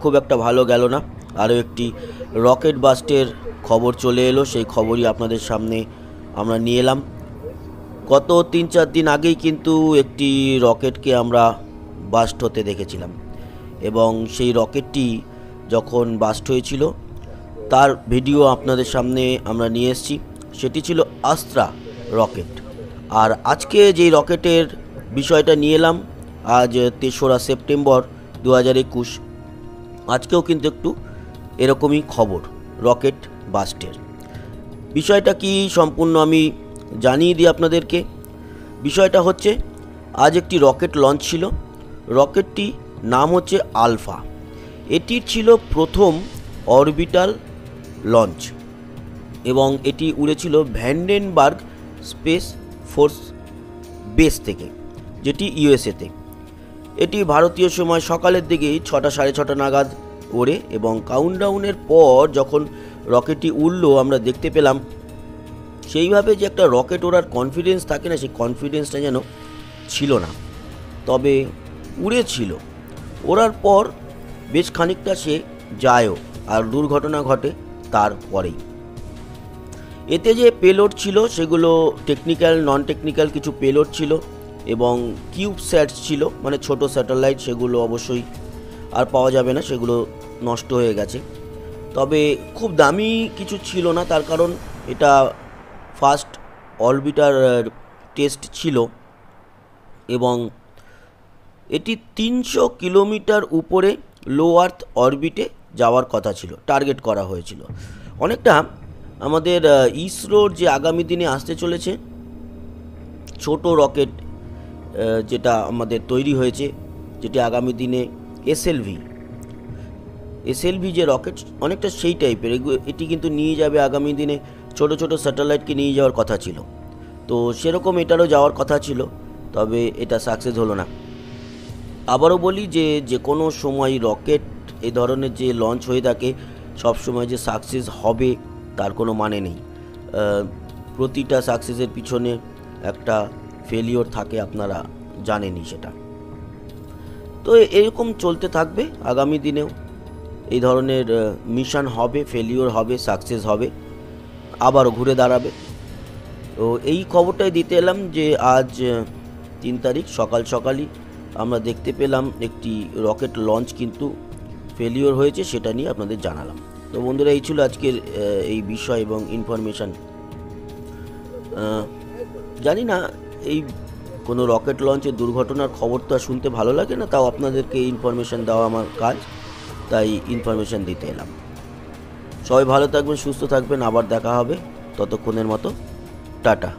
খুব একটা ভালো গেল না। আরও একটি রকেট বাস্টের খবর চলে এলো, সেই খবরই আপনাদের সামনে আমরা নিয়ে এলাম। গত 3-4 দিন আগেই কিন্তু একটি রকেটকে আমরা বাস্ট হতে দেখেছিলাম, এবং সেই রকেটটি যখন বাস্ট হয়েছিল তার ভিডিও আপনাদের সামনে আমরা নিয়ে এসেছি। সেটি ছিল আস্ত্রা রকেট। আর আজকে যেই রকেটের বিষয়টা নিয়ে এলাম, আজ 3রা সেপ্টেম্বর 2021, আজকেও কিন্তু একটু এরকমই খবর রকেট বাস্টের। বিষয়টা কি সম্পূর্ণ আমি জানিয়ে দিই আপনাদেরকে। বিষয়টা হচ্ছে, আজ একটি রকেট লঞ্চ ছিল। রকেটটি নাম হচ্ছে আলফা। এটির ছিল প্রথম অরবিটাল লঞ্চ, এবং এটি উড়েছিল ভ্যান্ডেনবার্গ স্পেস ফোর্স বেস থেকে, যেটি ইউএসএতে। এটি ভারতীয় সময় সকালের দিকেই 6টা সাড়ে 6টা নাগাদ ওড়ে, এবং কাউন্টডাউনের পর যখন রকেটটি উড়লো আমরা দেখতে পেলাম সেইভাবে যে একটা রকেট ওড়ার কনফিডেন্স থাকে না, সেই কনফিডেন্সটা যেন ছিল না। তবে উড়েছিল। ওড়ার পর বেশ খানিকটা সে যায়ও, আর দুর্ঘটনা ঘটে তারপরেই। এতে যে পেলোড ছিল সেগুলো টেকনিক্যাল নন টেকনিক্যাল কিছু পেলোড ছিল, এবং কিউব স্যাটস ছিল, মানে ছোট স্যাটেলাইট। সেগুলো অবশ্যই আর পাওয়া যাবে না, সেগুলো নষ্ট হয়ে গেছে। তবে খুব দামি কিছু ছিল না, তার কারণ এটা ফার্স্ট অরবিটার টেস্ট ছিল, এবং এটি 300 কিলোমিটার উপরে লো আর্থ অরবিটে যাওয়ার কথা ছিল, টার্গেট করা হয়েছিল। অনেকটা আমাদের ইসরোর যে আগামী দিনে আসতে চলেছে ছোট রকেট, যেটা আমাদের তৈরি হয়েছে, যেটি আগামী দিনে এসএলভি যে রকেট, অনেকটা সেই টাইপের। এটি কিন্তু নিয়ে যাবে আগামী দিনে ছোট ছোট স্যাটেলাইটকে নিয়ে যাওয়ার কথা ছিল। তো সেরকম এটারও যাওয়ার কথা ছিল, তবে এটা সাকসেস হলো না। আবারও বলি যে কোনো সময় রকেট এই ধরনের যে লঞ্চ হয়ে থাকে, সব সময় যে সাকসেস হবে তার কোনো মানে নেই। প্রতিটা সাকসেসের পিছনে একটা ফেলিওর থাকে, আপনারা জানেনই সেটা। তো এরকম চলতে থাকবে আগামী দিনেও। এই ধরনের মিশন হবে, ফেলিওর হবে, সাকসেস হবে, আবারও ঘুরে দাঁড়াবে। তো এই খবরটাই দিতে এলাম যে আজ 3 তারিখ সকালই আমরা দেখতে পেলাম একটি রকেট লঞ্চ কিন্তু ফেলিওর হয়েছে, সেটা নিয়ে আপনাদের জানালাম। তো বন্ধুরা, এই ছিল আজকের এই বিষয় এবং ইনফরমেশান। জানি না এই কোনো রকেট লঞ্চের দুর্ঘটনার খবর তো আর শুনতে ভালো লাগে না, তাও আপনাদেরকে ইনফরমেশান দেওয়া আমার কাজ, তাই ইনফরমেশান দিতে এলাম। সবাই ভালো থাকবেন, সুস্থ থাকবেন, আবার দেখা হবে। ততক্ষণের মতো টাটা।